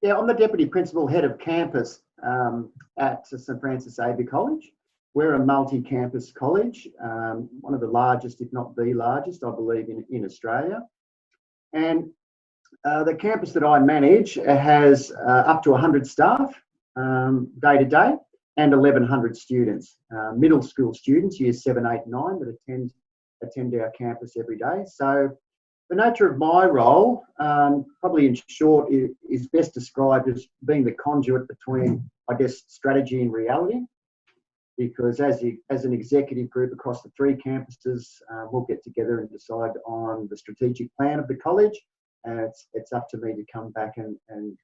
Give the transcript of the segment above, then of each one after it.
Yeah, I'm the Deputy Principal Head of Campus at St Francis Xavier College. We're a multi-campus college, one of the largest, if not the largest, I believe, in Australia. And the campus that I manage has up to 100 staff day to day and 1,100 students, middle school students, years 7, 8, 9, that attend our campus every day. So the nature of my role, probably in short, is best described as being the conduit between, I guess, strategy and reality. Because as an executive group across the 3 campuses, we'll get together and decide on the strategic plan of the college. And it's up to me to come back and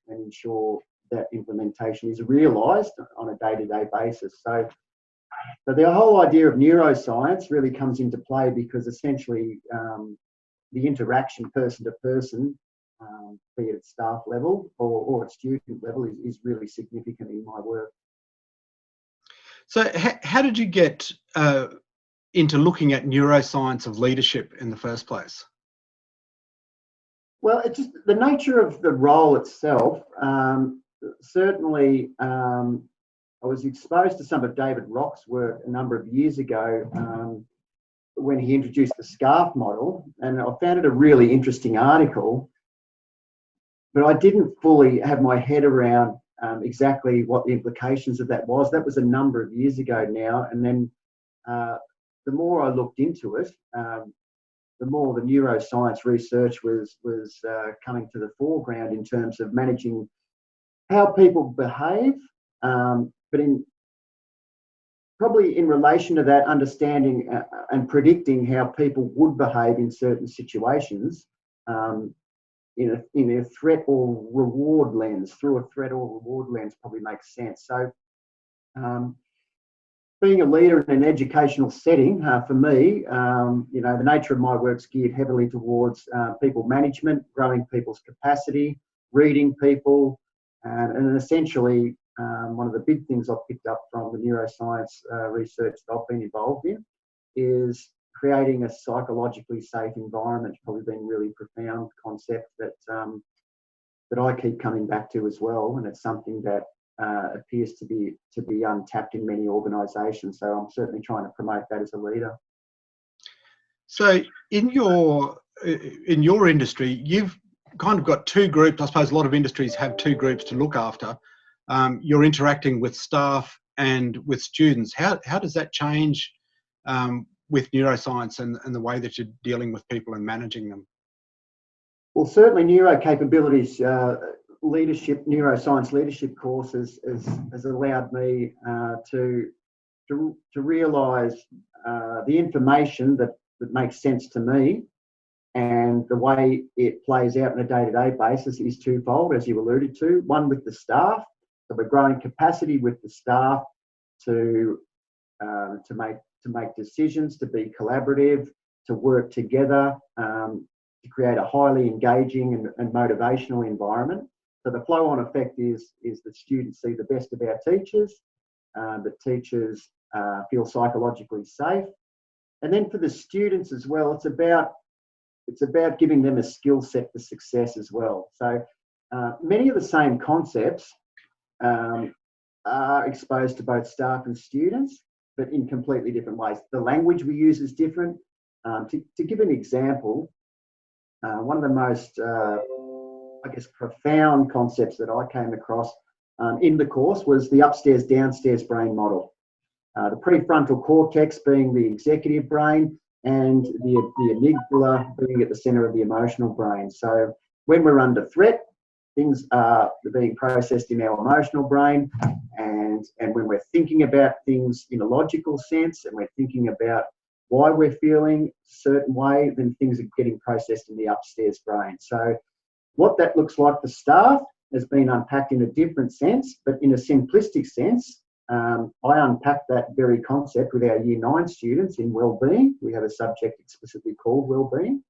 ensure that implementation is realised on a day-to-day basis. So the whole idea of neuroscience really comes into play because essentially the interaction person to person, be it at staff level or at student level, is really significant in my work. So how did you get into looking at neuroscience of leadership in the first place? Well, it's just the nature of the role itself. Certainly, I was exposed to some of David Rock's work a number of years ago when he introduced the SCARF model, and I found it a really interesting article, but I didn't fully have my head around exactly what the implications of that was. That was a number of years ago now, and then the more I looked into it, the more the neuroscience research was coming to the foreground in terms of managing how people behave, but probably in relation to that, understanding and predicting how people would behave in certain situations in a threat or reward lens. Through a threat or reward lens probably makes sense. So being a leader in an educational setting, for me, the nature of my work's geared heavily towards people management, growing people's capacity, reading people, and essentially one of the big things I've picked up from the neuroscience research that I've been involved in is creating a psychologically safe environment. It's probably been a really profound concept that I keep coming back to as well, and it's something that appears to be untapped in many organisations. So I'm certainly trying to promote that as a leader. So in your industry, you've kind of got 2 groups. I suppose a lot of industries have 2 groups to look after. You're interacting with staff and with students. How does that change with neuroscience and the way that you're dealing with people and managing them? Well, certainly neuro capabilities, neuroscience leadership course has allowed me to realise the information that makes sense to me, and the way it plays out on a day-to-day basis is twofold, as you alluded to. One, with the staff, so we're growing capacity with the staff to make decisions, to be collaborative, to work together, to create a highly engaging and motivational environment. So the flow-on effect is that students see the best of our teachers, the teachers feel psychologically safe, and then for the students as well, it's about giving them a skill set for success as well. So many of the same concepts are exposed to both staff and students, but in completely different ways. The language we use is different. To give an example, one of the most, profound concepts that I came across in the course was the upstairs-downstairs brain model. The prefrontal cortex being the executive brain and the amygdala being at the centre of the emotional brain. So when we're under threat, things are being processed in our emotional brain, and when we're thinking about things in a logical sense and we're thinking about why we're feeling a certain way, then things are getting processed in the upstairs brain. So what that looks like for staff has been unpacked in a different sense, but in a simplistic sense, I unpacked that very concept with our Year 9 students in wellbeing. We have a subject explicitly called wellbeing.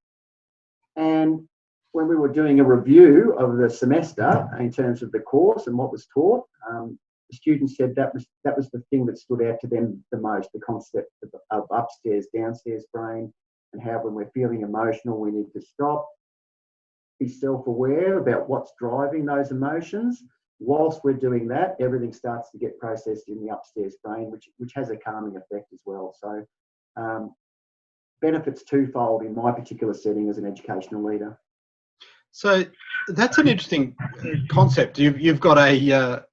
And when we were doing a review of the semester in terms of the course and what was taught, the students said that was the thing that stood out to them the most, the concept of upstairs, downstairs brain, and how when we're feeling emotional, we need to stop, be self-aware about what's driving those emotions. Whilst we're doing that, everything starts to get processed in the upstairs brain, which has a calming effect as well. So benefits twofold in my particular setting as an educational leader. So that's an interesting concept. You've got a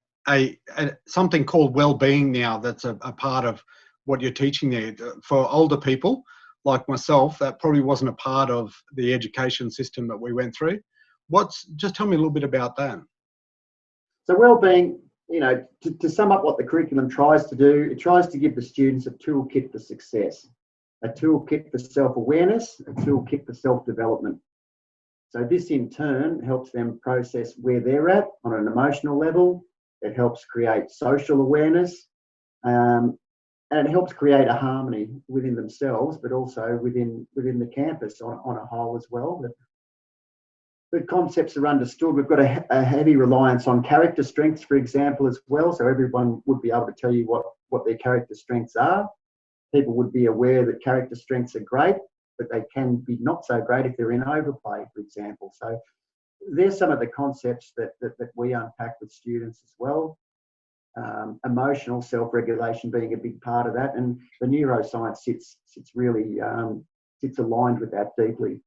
something called wellbeing now that's a part of what you're teaching there. For older people like myself, that probably wasn't a part of the education system that we went through. Just tell me a little bit about that. So wellbeing, to sum up what the curriculum tries to do, it tries to give the students a toolkit for success, a toolkit for self-awareness, a toolkit for self-development. So this in turn helps them process where they're at on an emotional level. It helps create social awareness, and it helps create a harmony within themselves, but also within the campus on a whole as well. The concepts are understood. We've got a heavy reliance on character strengths, for example, as well. So everyone would be able to tell you what their character strengths are. People would be aware that character strengths are great, but they can be not so great if they're in overplay, for example. So there's some of the concepts that we unpack with students as well. Emotional self-regulation being a big part of that, and the neuroscience sits aligned with that deeply.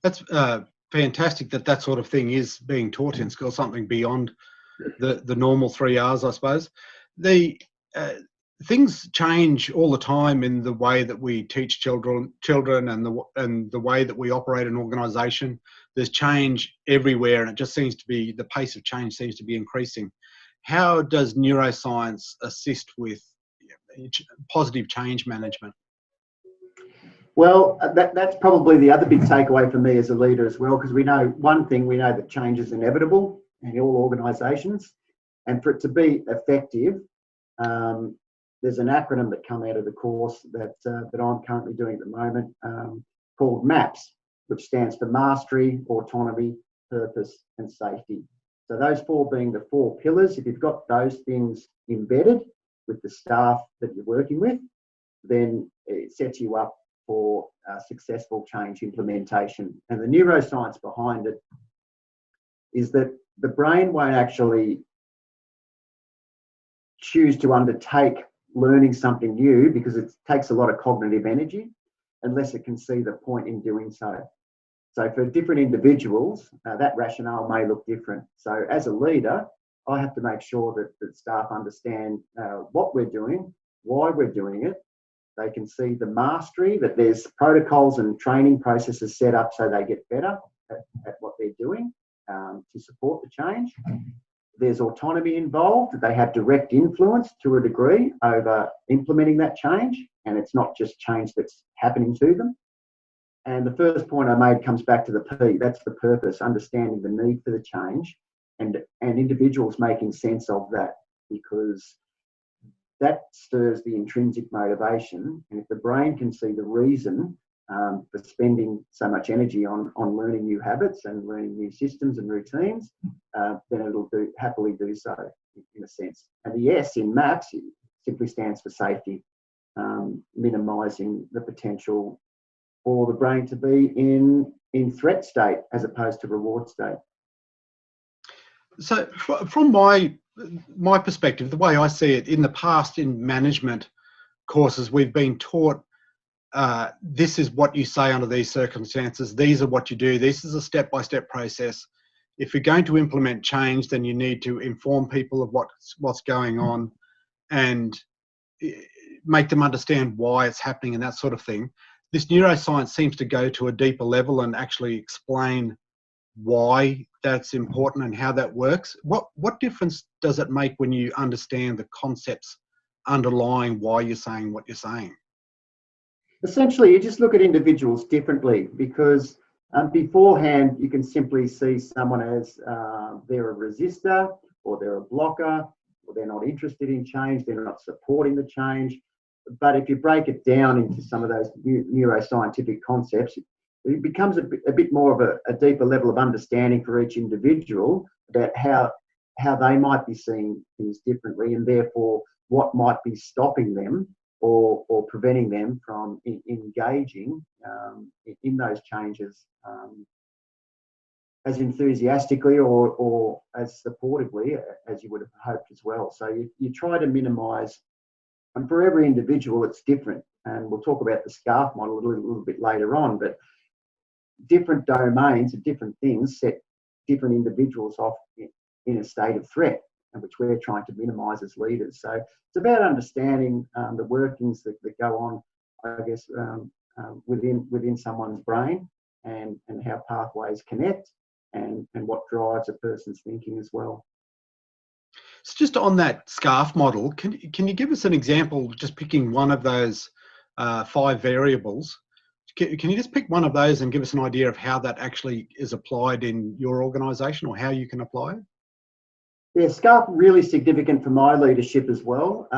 That's fantastic that sort of thing is being taught in school, something beyond the normal 3 hours, I suppose. The things change all the time in the way that we teach children and the way that we operate an organisation. There's change everywhere, and it just seems to be, the pace of change seems to be increasing. How does neuroscience assist with positive change management? Well, that's probably the other big takeaway for me as a leader as well, because we know that change is inevitable in all organisations, and for it to be effective, there's an acronym that come out of the course that I'm currently doing at the moment called MAPS, which stands for Mastery, Autonomy, Purpose and Safety. So those four being the four pillars. If you've got those things embedded with the staff that you're working with, then it sets you up for successful change implementation. And the neuroscience behind it is that the brain won't actually choose to undertake learning something new, because it takes a lot of cognitive energy, unless it can see the point in doing so. So for different individuals, that rationale may look different. So as a leader, I have to make sure that staff understand what we're doing, why we're doing it. They can see the mastery, that there's protocols and training processes set up so they get better at what they're doing to support the change. There's autonomy involved. They have direct influence to a degree over implementing that change, and it's not just change that's happening to them. And the first point I made comes back to the P, that's the purpose, understanding the need for the change and individuals making sense of that, because that stirs the intrinsic motivation. And if the brain can see the reason for spending so much energy on learning new habits and learning new systems and routines, then it'll happily do so, in a sense. And the S in MAPS simply stands for safety, minimising the potential for the brain to be in threat state as opposed to reward state. So from my perspective, the way I see it, in the past in management courses, we've been taught this is what you say under these circumstances, these are what you do, this is a step-by-step process. If you're going to implement change, then you need to inform people of what's going on and make them understand why it's happening and that sort of thing. This neuroscience seems to go to a deeper level and actually explain why that's important and how that works. What difference does it make when you understand the concepts underlying why you're saying what you're saying? Essentially, you just look at individuals differently, because beforehand you can simply see someone as they're a resistor, or they're a blocker, or they're not interested in change, they're not supporting the change. But if you break it down into some of those neuroscientific concepts, it becomes a bit more of a deeper level of understanding for each individual about how they might be seeing things differently, and therefore what might be stopping them or preventing them from engaging in those changes as enthusiastically or as supportively as you would have hoped as well. So you try to minimise, and for every individual it's different. And we'll talk about the SCARF model a little bit later on, but different domains and different things set different individuals off in a state of threat, and which we're trying to minimise as leaders. So it's about understanding the workings that go on, I guess, within someone's brain, and how pathways connect, and what drives a person's thinking as well. So just on that SCARF model, can you give us an example, just picking one of those 5 variables? Can you just pick one of those and give us an idea of how that actually is applied in your organisation, or how you can apply it? Yeah, SCARF really significant for my leadership as well.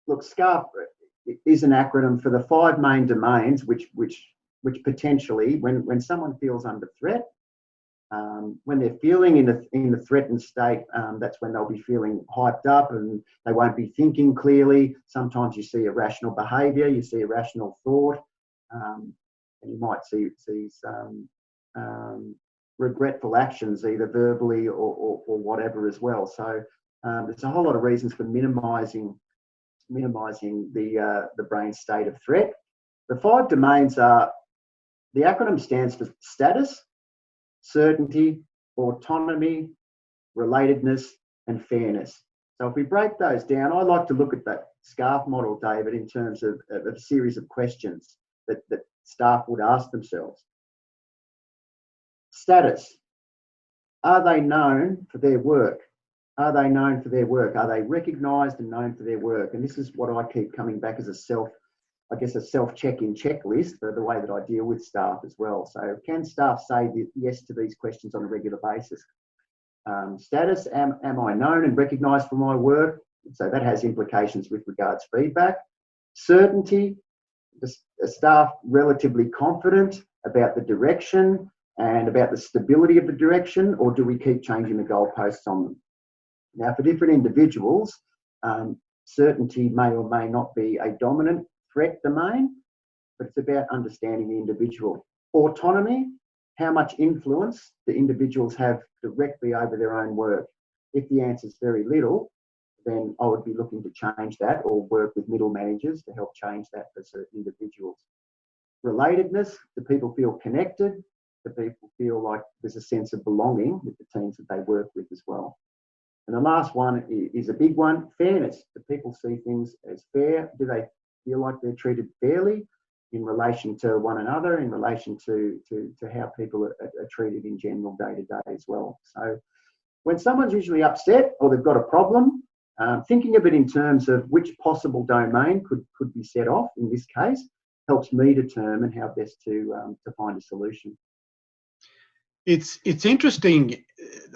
Look, SCARF is an acronym for the 5 main domains, which potentially, when someone feels under threat, when they're feeling in a threatened state, that's when they'll be feeling hyped up and they won't be thinking clearly. Sometimes you see irrational behaviour, you see irrational thought, and you might see some regretful actions, either verbally or whatever as well. So there's a whole lot of reasons for minimising the brain state of threat. The 5 domains are, the acronym stands for status, certainty, autonomy, relatedness, and fairness. So if we break those down, I like to look at that SCARF model, David, in terms of a series of questions that staff would ask themselves. Status. Are they known for their work? Are they known for their work? Are they recognised and known for their work? And this is what I keep coming back as a self-check-in checklist for the way that I deal with staff as well. So can staff say yes to these questions on a regular basis? Status, am I known and recognised for my work? So that has implications with regards to feedback. Certainty, the staff relatively confident about the direction and about the stability of the direction, or do we keep changing the goalposts on them? Now, for different individuals, certainty may or may not be a dominant threat domain, but it's about understanding the individual. Autonomy, how much influence the individuals have directly over their own work. If the answer is very little, then I would be looking to change that, or work with middle managers to help change that for certain individuals. Relatedness, do people feel connected? Do people feel like there's a sense of belonging with the teams that they work with as well? And the last one is a big one, fairness. Do people see things as fair? Do they feel like they're treated fairly in relation to one another, in relation to how people are treated in general day to day as well? So when someone's usually upset or they've got a problem, thinking of it in terms of which possible domain could be set off in this case helps me determine how best to find a solution. It's interesting.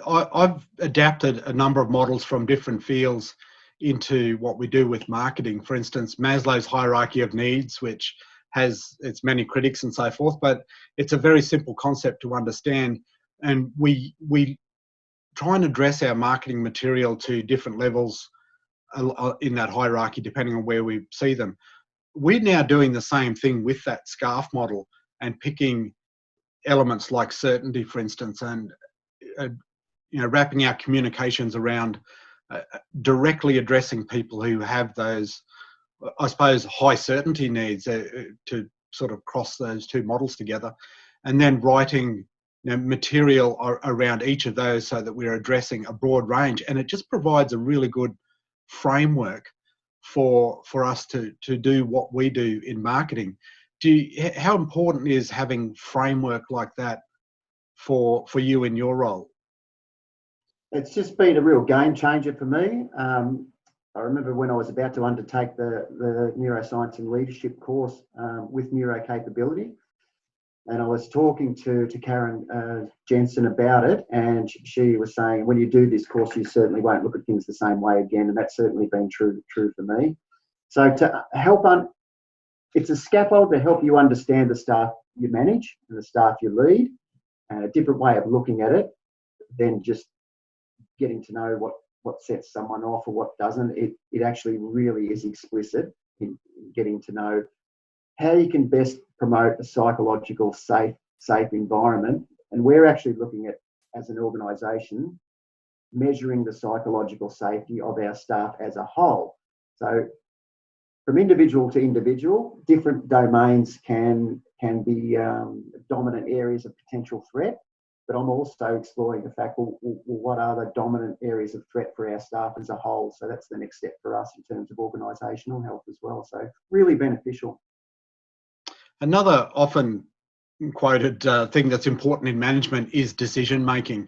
I've adapted a number of models from different fields into what we do with marketing. For instance, Maslow's hierarchy of needs, which has its many critics and so forth, but it's a very simple concept to understand. And we try and address our marketing material to different levels in that hierarchy, depending on where we see them. We're now doing the same thing with that SCARF model and picking elements like certainty, for instance, and wrapping our communications around directly addressing people who have those, I suppose, high certainty needs, to sort of cross those 2 models together, and then writing material around each of those so that we're addressing a broad range. And it just provides a really good framework for us to do what we do in marketing. How important is having framework like that for you in your role? It's just been a real game changer for me. I remember when I was about to undertake the Neuroscience and Leadership course with neurocapability, and I was talking to Karen Jensen about it, and she was saying, when you do this course, you certainly won't look at things the same way again, and that's certainly been true for me. So to help it's a scaffold to help you understand the staff you manage and the staff you lead, and a different way of looking at it than just getting to know what sets someone off or what doesn't. It actually really is explicit in getting to know how you can best promote a psychological safe environment And we're actually looking at, as an organisation, measuring the psychological safety of our staff as a whole. So from individual to individual, different domains can be dominant areas of potential threat, but I'm also exploring the fact, well, what are the dominant areas of threat for our staff as a whole? So that's the next step for us in terms of organisational health as well. So really beneficial. Another often quoted thing that's important in management is decision making.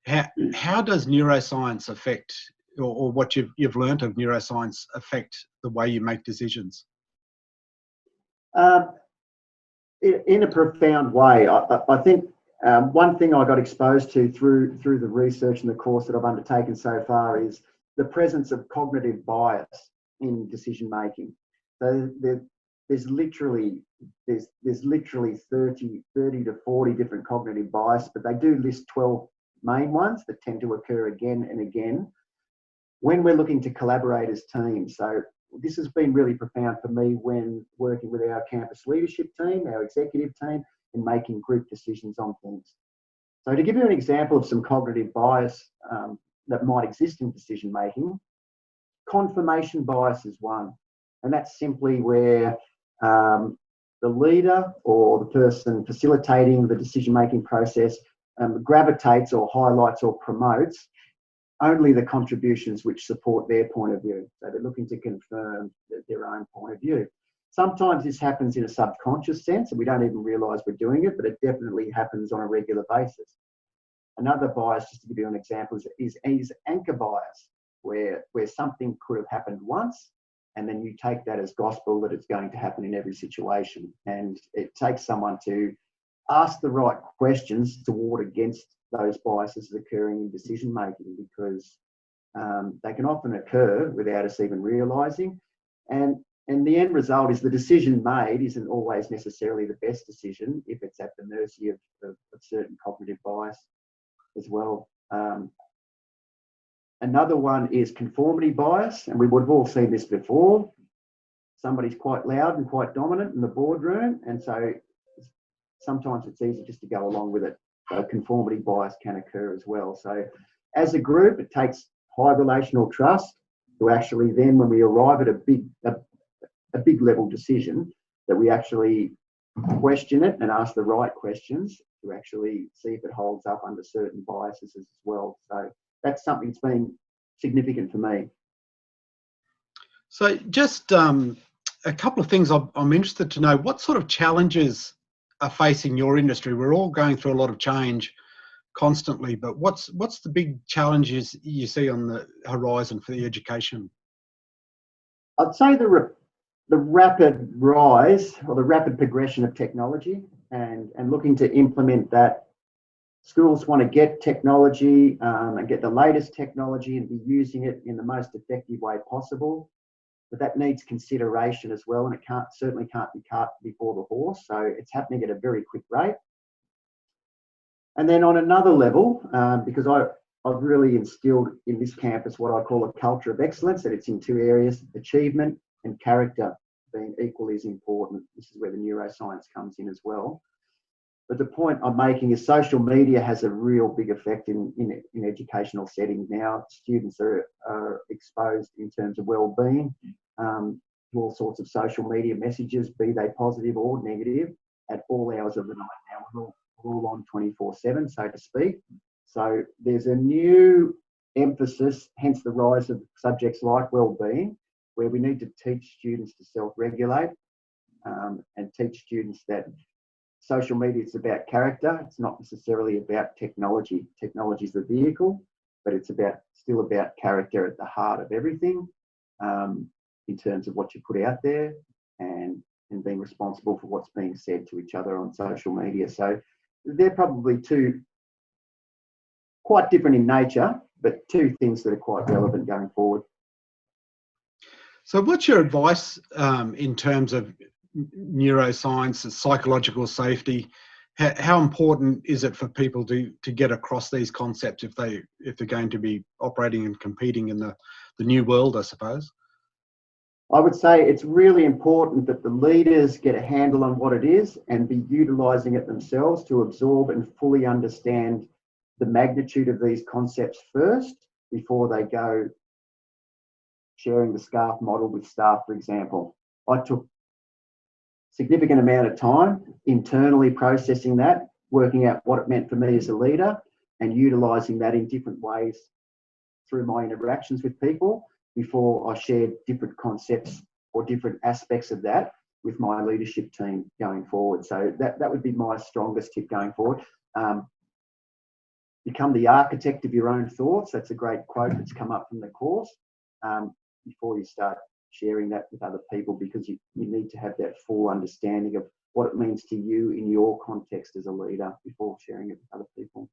How does neuroscience affect, or what you've learnt of neuroscience affect the way you make decisions? In a profound way. I think one thing I got exposed to through the research and the course that I've undertaken so far is the presence of cognitive bias in decision making. So there's literally 30 to 40 different cognitive bias, but they do list 12 main ones that tend to occur again and again when we're looking to collaborate as teams. So this has been really profound for me when working with our campus leadership team, our executive team, and making group decisions on things. So to give you an example of some cognitive bias that might exist in decision making, confirmation bias is one. And that's simply where the leader or the person facilitating the decision-making process gravitates or highlights or promotes only the contributions which support their point of view. So they're looking to confirm their own point of view. Sometimes this happens in a subconscious sense and we don't even realise we're doing it, but it definitely happens on a regular basis. Another bias, just to give you an example, is anchor bias, where something could have happened once and then you take that as gospel that it's going to happen in every situation. And it takes someone to ask the right questions to ward against those biases occurring in decision making, because they can often occur without us even realising. And the end result is the decision made isn't always necessarily the best decision if it's at the mercy of certain cognitive bias as well. Another one is conformity bias, and we would have all seen this before. Somebody's quite loud and quite dominant in the boardroom, and so sometimes it's easy just to go along with it. So conformity bias can occur as well. So as a group, it takes high relational trust to actually then, when we arrive at a big level decision, that we actually question it and ask the right questions to actually see if it holds up under certain biases as well. So that's something that's been significant for me. So just a couple of things I'm interested to know. What sort of challenges are facing your industry? We're all going through a lot of change constantly, but what's the big challenges you see on the horizon for the education? I'd say the rapid rise or the rapid progression of technology and looking to implement that. Schools want to get technology and get the latest technology and be using it in the most effective way possible. But that needs consideration as well, and it certainly can't be cart before the horse. So it's happening at a very quick rate. And then on another level, because I've really instilled in this campus what I call a culture of excellence, that it's in two areas: achievement and character being equally as important. This is where the neuroscience comes in as well. But the point I'm making is social media has a real big effect in educational settings now. Students are exposed in terms of wellbeing to all sorts of social media messages, be they positive or negative, at all hours of the night now. We're all on 24/7, so to speak. So there's a new emphasis, hence the rise of subjects like wellbeing, where we need to teach students to self-regulate and teach students that social media is about character. It's not necessarily about technology. Technology is the vehicle, but it's still about character at the heart of everything, in terms of what you put out there and being responsible for what's being said to each other on social media. So they're probably two quite different in nature, but two things that are quite relevant going forward. So what's your advice in terms of neuroscience, psychological safety? How important is it for people to get across these concepts if they're going to be operating and competing in the new world, I suppose? I would say it's really important that the leaders get a handle on what it is and be utilising it themselves to absorb and fully understand the magnitude of these concepts first before they go sharing the SCARF model with staff, for example. I took a significant amount of time internally processing that, working out what it meant for me as a leader and utilising that in different ways through my interactions with people before I shared different concepts or different aspects of that with my leadership team going forward. So that would be my strongest tip going forward. Become the architect of your own thoughts. That's a great quote that's come up from the course. Before you start sharing that with other people, because you need to have that full understanding of what it means to you in your context as a leader before sharing it with other people.